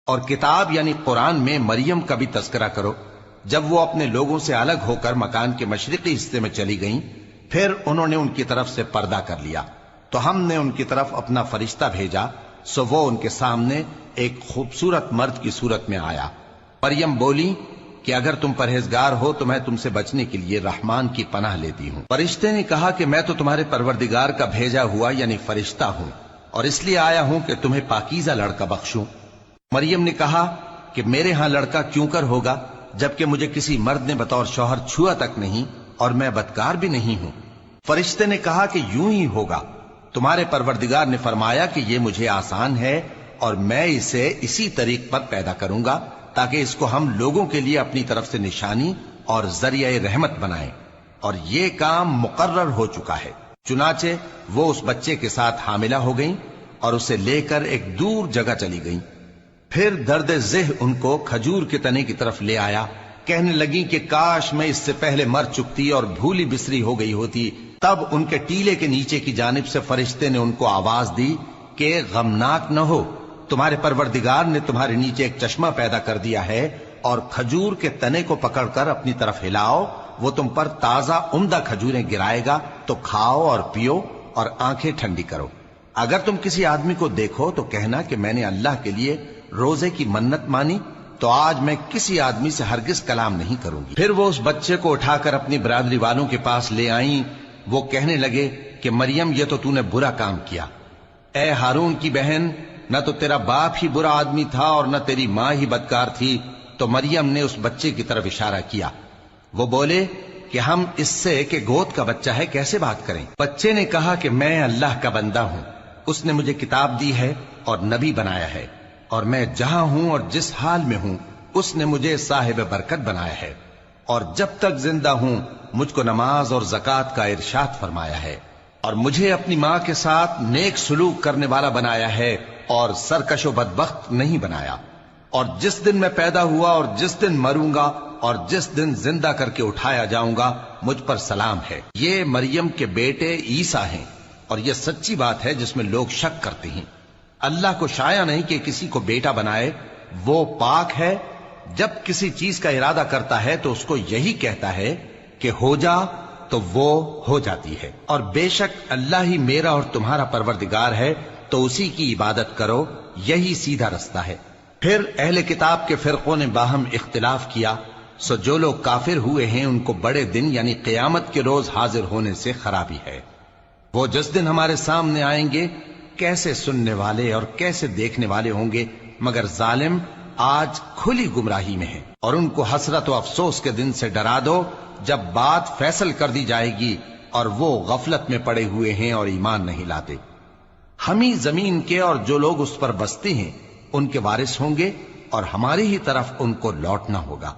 اور کتاب یعنی قرآن میں مریم کا بھی تذکرہ کرو، جب وہ اپنے لوگوں سے الگ ہو کر مکان کے مشرقی حصے میں چلی گئیں، پھر انہوں نے ان کی طرف سے پردہ کر لیا، تو ہم نے ان کی طرف اپنا فرشتہ بھیجا، سو وہ ان کے سامنے ایک خوبصورت مرد کی صورت میں آیا۔ مریم بولی کہ اگر تم پرہیزگار ہو تو میں تم سے بچنے کے لیے رحمان کی پناہ لیتی ہوں۔ فرشتے نے کہا کہ میں تو تمہارے پروردگار کا بھیجا ہوا یعنی فرشتہ ہوں، اور اس لیے آیا ہوں کہ تمہیں پاکیزہ لڑکا بخشوں۔ مریم نے کہا کہ میرے ہاں لڑکا کیوں کر ہوگا، جبکہ مجھے کسی مرد نے بطور شوہر چھوا تک نہیں، اور میں بدکار بھی نہیں ہوں۔ فرشتے نے کہا کہ یوں ہی ہوگا، تمہارے پروردگار نے فرمایا کہ یہ مجھے آسان ہے، اور میں اسے اسی طریق پر پیدا کروں گا تاکہ اس کو ہم لوگوں کے لیے اپنی طرف سے نشانی اور ذریعہ رحمت بنائیں، اور یہ کام مقرر ہو چکا ہے۔ چنانچہ وہ اس بچے کے ساتھ حاملہ ہو گئیں اور اسے لے کر ایک دور جگہ چلی گئیں۔ پھر درد ذہ ان کو کھجور کے تنے کی طرف لے آیا، کہنے لگی کہ کاش میں اس سے پہلے مر چکتی اور بھولی بسری ہو گئی ہوتی۔ تب ان کے ٹیلے کے نیچے کی جانب سے فرشتے نے ان کو آواز دی کہ غمناک نہ ہو، تمہارے پروردگار نے تمہارے نیچے ایک چشمہ پیدا کر دیا ہے، اور کھجور کے تنے کو پکڑ کر اپنی طرف ہلاؤ، وہ تم پر تازہ عمدہ کھجوریں گرائے گا، تو کھاؤ اور پیو اور آنکھیں ٹھنڈی کرو۔ اگر تم کسی آدمی کو دیکھو تو کہنا کہ میں نے اللہ کے لیے روزے کی منت مانی، تو آج میں کسی آدمی سے ہرگز کلام نہیں کروں گی۔ پھر وہ اس بچے کو اٹھا کر اپنی برادری والوں کے پاس لے آئیں۔ وہ کہنے لگے کہ مریم یہ تو نے برا کام کیا، اے ہارون کی بہن، نہ تو تیرا باپ ہی برا آدمی تھا اور نہ تیری ماں ہی بدکار تھی۔ تو مریم نے اس بچے کی طرف اشارہ کیا۔ وہ بولے کہ ہم اس سے کہ گود کا بچہ ہے کیسے بات کریں؟ بچے نے کہا کہ میں اللہ کا بندہ ہوں، اس نے مجھے کتاب دی ہے اور نبی بنایا ہے، اور میں جہاں ہوں اور جس حال میں ہوں اس نے مجھے صاحب برکت بنایا ہے، اور جب تک زندہ ہوں مجھ کو نماز اور زکوٰۃ کا ارشاد فرمایا ہے، اور مجھے اپنی ماں کے ساتھ نیک سلوک کرنے والا بنایا ہے اور سرکش و بدبخت نہیں بنایا، اور جس دن میں پیدا ہوا اور جس دن مروں گا اور جس دن زندہ کر کے اٹھایا جاؤں گا مجھ پر سلام ہے۔ یہ مریم کے بیٹے عیسیٰ ہیں، اور یہ سچی بات ہے جس میں لوگ شک کرتے ہیں۔ اللہ کو شایع نہیں کہ کسی کو بیٹا بنائے، وہ پاک ہے، جب کسی چیز کا ارادہ کرتا ہے تو اس کو یہی کہتا ہے کہ ہو جا، تو وہ ہو جاتی ہے۔ اور بے شک اللہ ہی میرا اور تمہارا پروردگار ہے، تو اسی کی عبادت کرو، یہی سیدھا رستہ ہے۔ پھر اہل کتاب کے فرقوں نے باہم اختلاف کیا، سو جو لوگ کافر ہوئے ہیں ان کو بڑے دن یعنی قیامت کے روز حاضر ہونے سے خرابی ہے۔ وہ جس دن ہمارے سامنے آئیں گے کیسے سننے والے اور کیسے دیکھنے والے ہوں گے، مگر ظالم آج کھلی گمراہی میں ہیں۔ اور ان کو حسرت و افسوس کے دن سے ڈرا دو جب بات فیصل کر دی جائے گی اور وہ غفلت میں پڑے ہوئے ہیں اور ایمان نہیں لاتے۔ ہم ہی زمین کے اور جو لوگ اس پر بستے ہیں ان کے وارث ہوں گے، اور ہماری ہی طرف ان کو لوٹنا ہوگا۔